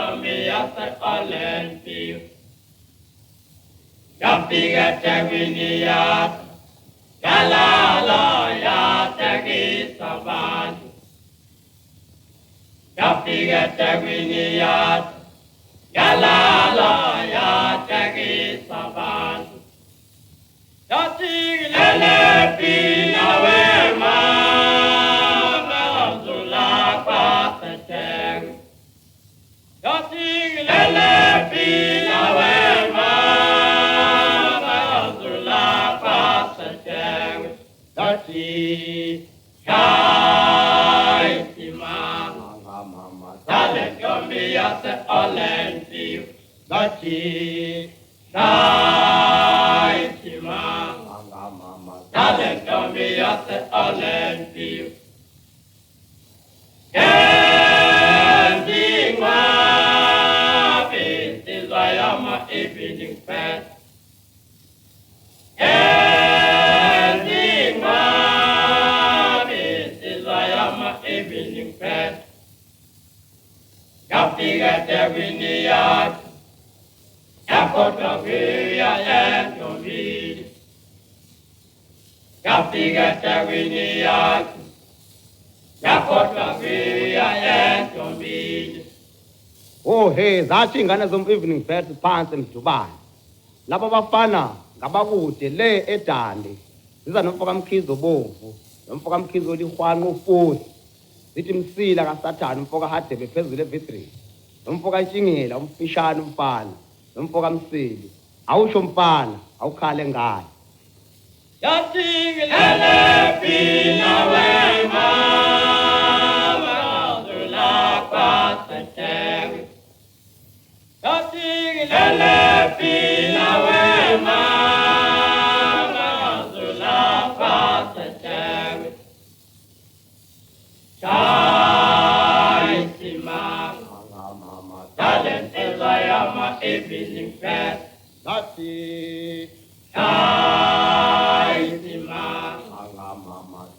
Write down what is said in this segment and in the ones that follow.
Domia se Olympio. Yapiga Taginiat, Galala Yatagi Saban. Yapiga Taginiat, Galala Yatagi Saban. Yatig Lele Pina Wema, Melazula Patateg. Yatig Lele Pina Wema, Melazula Patateg. Yati Kai Tima, Dale Gambia se Olympio. Yati Kai Tima, Dale Gambia se Olympio. Evening fast. Ending this is why I'm a evening fast. Yapiga Taginiat, Yakotavia and Yovid. Yapiga Taginiat, Yakotavia and Yovid. Oh hey, zathi ingane zom evening fest phansi emdubane. Laba bafana ngabakude le eDande. Ziza nomfoka Mkhizo Bovu, nomfoka Mkhizo Lihwanqa uFosi. Zithi Msila kaSathane umfoka Hadebe phezulu eV3. Nomfoka Ntshingela umfishane umfana, nomfoka Msili. Awusho mfana, awukhale ngane. Yathi lele pina wema, Melazula Patateg. Lele Pina Wema, Melazula Patateg. Shai Sima, Talent Elayama Evening Fest. Zathi Shai Sima,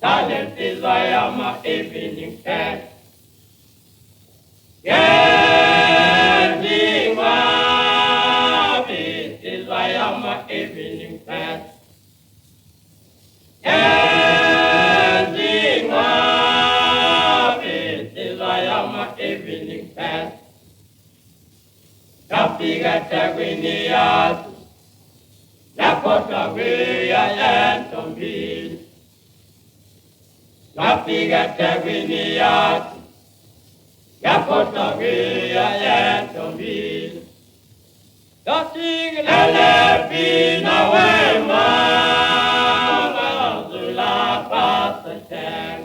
Talent Elayama Evening Fest. Evening fast. Ending of it is I am a evening fast. Yapiga Taginiat, Yakotavia and Tombil. Yapiga Taginiat, Yakotavia and Tombil. Yatig Lele Pina Wema, Melazula Patateg.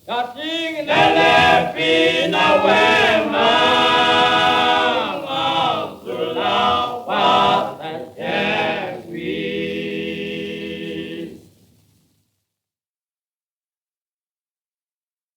Yatig Lele Pina Wema.